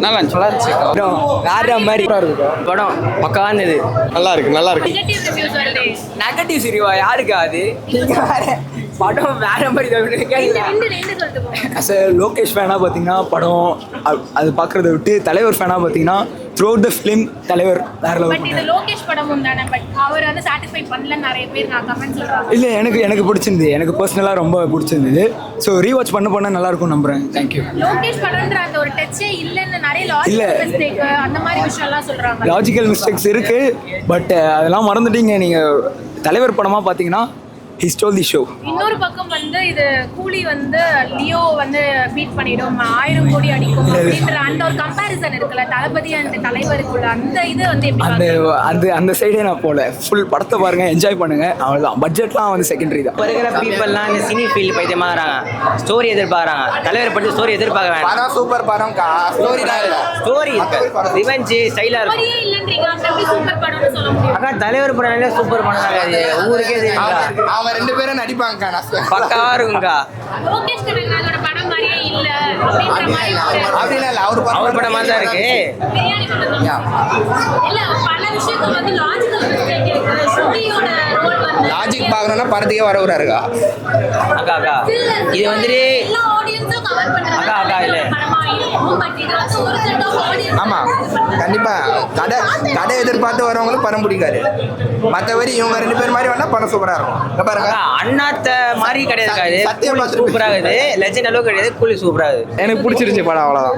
நல்லா இருந்துச்சு. வேற மாதிரி படம் பக்காவா இருந்தது. நல்லா இருக்கு. நெகட்டிவ் சிரிவா யாருக்கு அது? நீங்க வேற படம் வேற மாதிரி லோகேஷ் ஃபேனா பார்த்தீங்கன்னா படம் அது பார்க்கறத விட்டு தலைவர் ஃபேனா பார்த்தீங்கன்னா த்ரூ த ஃபிலிம் தலைவர் வேற லெவல். லோகேஷ் படமும் தானே, பட் அவர் வந்து சாட்டிஸ்ஃபை பண்ணல நிறைய பேர் நான் கமெண்ட் சொல்றாங்க. இல்லை எனக்கு பிடிச்சிருந்தது, எனக்கு பர்சனலாக ரொம்ப பிடிச்சிருந்தது. ஸோ ரீவாட்ச் பண்ண நல்லா இருக்கும் நம்புறேன். தேங்க்யூ. லோகேஷ் படம்ன்ற அந்த ஒரு டச்சே இல்லைன்னு நிறைய லாஜிக்கல் மிஸ்டேக் அந்த மாதிரி விஷயம்லாம் சொல்றாங்க. லாஜிக்கல் மிஸ்டேக்ஸ் இருக்கு, பட் அதெல்லாம் மறந்துட்டீங்க. நீங்க தலைவர் படமா பார்த்தீங்கன்னா he stole the show. இன்னொரு பக்கம் வந்து இது கூலி வந்து லியோ வந்து பீட் பண்ணிடும் 1000 கோடி அடிக்கும் அப்படின்ற அந்த ஒரு கம்பேரிசன் இருக்குல்ல தளபதி அண்ட் தலைவருக்குள்ள அந்த இது வந்து எப்படி அந்த சைடே நான் போல. ஃபுல் படத்தை பாருங்க, என்ஜாய் பண்ணுங்க, அவ்வளவுதான். பட்ஜெட்லாம் வந்து செகண்டரி தான். இருக்கிற பீப்பிள்லாம் இந்த சினி ஃபீல்டு பைத்தியமா வராங்க. ஸ்டோரி எதிர்பார்க்குறாங்க. தலைவர் பற்றி ஸ்டோரி எதிர்பார்க்க வேண்டாம். படம் சூப்பர் படம்க்கா. ஸ்டோரி தான் இல்ல. ஸ்டோரி ரிவெஞ்ச் ஸ்டைலா இருக்கும். ஸ்டோரியே இல்லன்றீங்க, அப்புறம் எப்படி சூப்பர் படம்னு சொல்ல முடியும்? அக்கா தலைவர் படம்ல சூப்பர் படம் ஆகாது. ஊருக்கே தெரியுங்களா? அவன் ரெண்டு பேரும் நடிப்பாங்கக்கா. பக்காவா இருக்குங்கக்கா. லோகேஷ் கனகராஜோட படம் மாதிரியே இல்ல அப்படின்ற மாதிரி அப்படிலாம் இல்ல. அவர் படம் மாதிரி தான் இருக்கு. பிரியாணி படம் இல்ல, பல விஷயத்துல வந்து லாஜிக்கல் மிஸ்டேக் இருக்கு. ஸ்ருதியோட ரோல் வந்து லாஜிக் பார்க்கணும்னா படத்துக்கே வரவுறாருக்கா. அக்கா இது வந்துட்டு எல்லா ஆடியன்ஸும் கவர் பண்றாங்க. அக்கா இல்ல படமா இருக்கும், பட் இது வந்து ஒரு செட் ஆஃப் ஆடியன்ஸ். ஆமா கண்டிப்பா. கதை எதிர்பார்த்து வரவங்களுக்கு படம் பிடிக்காது. மற்றபடி இவங்க ரெண்டு பேர் மாதிரி வேணா படம் சூப்பரா இருக்கும். பாருங்க, அண்ணாத்த மாதிரி கிடையாது. சத்தியம் சூப்பரா இருக்குது. லெஜெண்ட் அளவுக்கு கிடையாது. கூலி சூப்பரா இருக்குது. எனக்கு பிடிச்சிருச்சு படம், அவ்வளோதான்.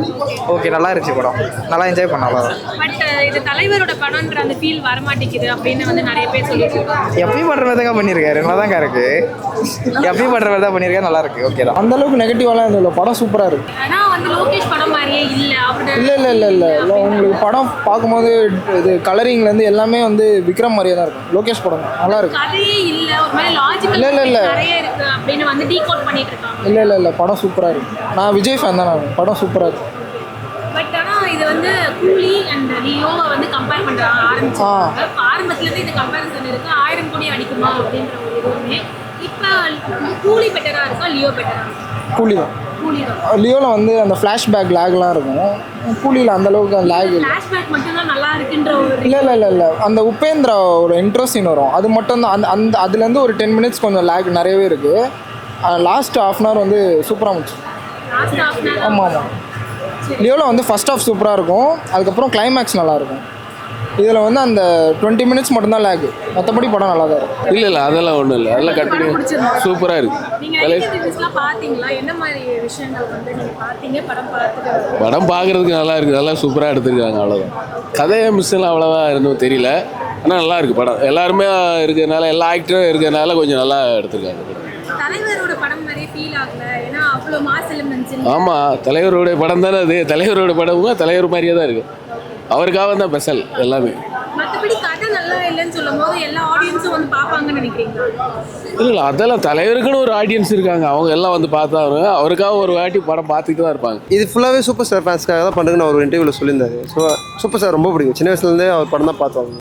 ஓகே, நல்லா இருந்துச்சு படம், நல்லா என்ஜாய் பண்ண, அவ்வளோதான். பட் இது தலைவரோட படம்ன்ற அந்த ஃபீல் வர மாட்டேங்குது அப்படின்னு வந்து நிறைய பேர் சொல்லிட்டு இருக்காங்க. எப்பயும் பண்ற மாதிரி தான் பண்ணியிருக்காரு, நல்லா தாங்க இருக்கு. எப்பயும் பண்ற மாதிரி தான் பண்ணியிருக்காரு, நல்லா இருக்கு. ஓகே தான். அந்த அளவுக்கு நெகட்டிவாலாம் இல்லை, படம் சூப்பராக இருக்கு. ஆனா வந்து லோகேஷ் படம் மாதிரியே இல்ல அப்படி இல்லை உங்களுக்கு படம் பார்க்கும்போது இது கலரிங்லேருந்து எல்லாமே வந்து விக்ரம் மாதிரியே தான் இருக்கும். லோகேஷ் படம் நல்லா இருக்கு. கதையே இல்ல, ஒரு மாதிரி லாஜிக்கல் இல்ல. நிறைய இருக்கு அப்படின்னு வந்து டீகோட் பண்ணிட்டு இருக்காங்க. இல்லை படம் சூப்பராக இருக்கு. நான் விஜய் ஃபேன் தான். நான் படம் சூப்பராக இருக்கு. பட் ஆனா இது வந்து கூலி அண்ட் லியோவை வந்து கம்பேர் பண்றாங்க ஆரம்பிச்சாங்க. ஆரம்பத்துல இருந்து இந்த கம்பேரிசன் இருக்கு. 1000 கோடி அடிக்குமா அப்படின்ற ஒரு இதுவுமே. இப்ப கூலி பெட்டரா இருக்கா லியோ பெட்டரா? கூலி தான். கூலி தான். லியோவில் வந்து அந்த ஃப்ளாஷ்பேக் லேக்லாம் இருக்கும். கூலியில் அந்த அளவுக்கு அந்த லேக் இல்லை. ஃபிளாஷ்பேக் மட்டும் தான் நல்லா இருக்குன்ற ஒரு இல்லை அந்த உபேந்திராவோட இன்ட்ரோ சீன் வரும், அது மட்டும் தான். அந்த அதுலேருந்து ஒரு 10 மினிட்ஸ் கொஞ்சம் லேக் நிறையவே இருக்குது. லாஸ்ட் ஹாஃப் அன் ஹவர் வந்து சூப்பராக இருந்துச்சு. லாஸ்ட் ஹாஃப் அன் ஆமாம். லியோவில் வந்து ஃபர்ஸ்ட் ஹாஃப் சூப்பராக இருக்கும், அதுக்கப்புறம் கிளைமேக்ஸ் நல்லாயிருக்கும். இதில் வந்து அந்த 20 மினிட்ஸ் மட்டும்தான் லேக், மற்றபடி படம் நல்லா தான் இருக்கும். இல்லை அதெல்லாம் ஒன்றும் இல்லை, அதெல்லாம் கண்டினியூ சூப்பராக இருக்குது. நீங்க ரிவ்யூஸ்லாம் பாத்தீங்களா? என்ன மாதிரி விஷயங்கள் வந்து நீங்க பாத்தீங்க படம் பார்த்துட்டு? படம் பார்க்குறதுக்கு நல்லா இருக்குது, நல்லா சூப்பராக எடுத்திருக்காங்க, அவ்வளோதான். கதையை மிஸ்ஸெல்லாம் அவ்வளோவா இருந்தும் தெரியல, ஆனால் நல்லா இருக்குது படம். எல்லாருமே இருக்கிறதுனால, எல்லா ஆக்டரும் இருக்கிறதுனால கொஞ்சம் நல்லா எடுத்திருக்காங்க படம். தலைவரோட படம் மாதிரி ஃபீல் ஆகல, ஏன்னா அவ்வளோ மாஸ் எலிமெண்ட்ஸ். ஆமாம், தலைவரோட படம் தானே அது. தலைவரோட படமும் தலைவர் மாதிரியே தான் இருக்குது. அவருக்காக தான் ஸ்பெஷல் எல்லாமே. மற்றபடி கதை நல்லா இல்லைன்னு சொல்லும் போது எல்லா ஆடியன்ஸும் வந்து பார்ப்பாங்கன்னு நினைக்கிறீங்களா? இல்லை அதெல்லாம் தலைவருக்குன்னு ஒரு ஆடியன்ஸ் இருக்காங்க, அவங்க எல்லாம் வந்து பார்த்தா அவருக்காக ஒரு வாட்டி படம் பார்த்துட்டு தான் இருப்பாங்க. இது ஃபுல்லாகவே சூப்பர் ஸ்டார் ஃபேன்ஸ்க்காக தான் பண்ணுறதுன்னு அவர் இன்டர்வியூவில் சொல்லியிருந்தாரு. ஸோ சூப்பர் ஸ்டார் ரொம்ப பிடிக்கும். சின்ன வயசுலேருந்தே அவர் படம் தான் பார்த்தோம்.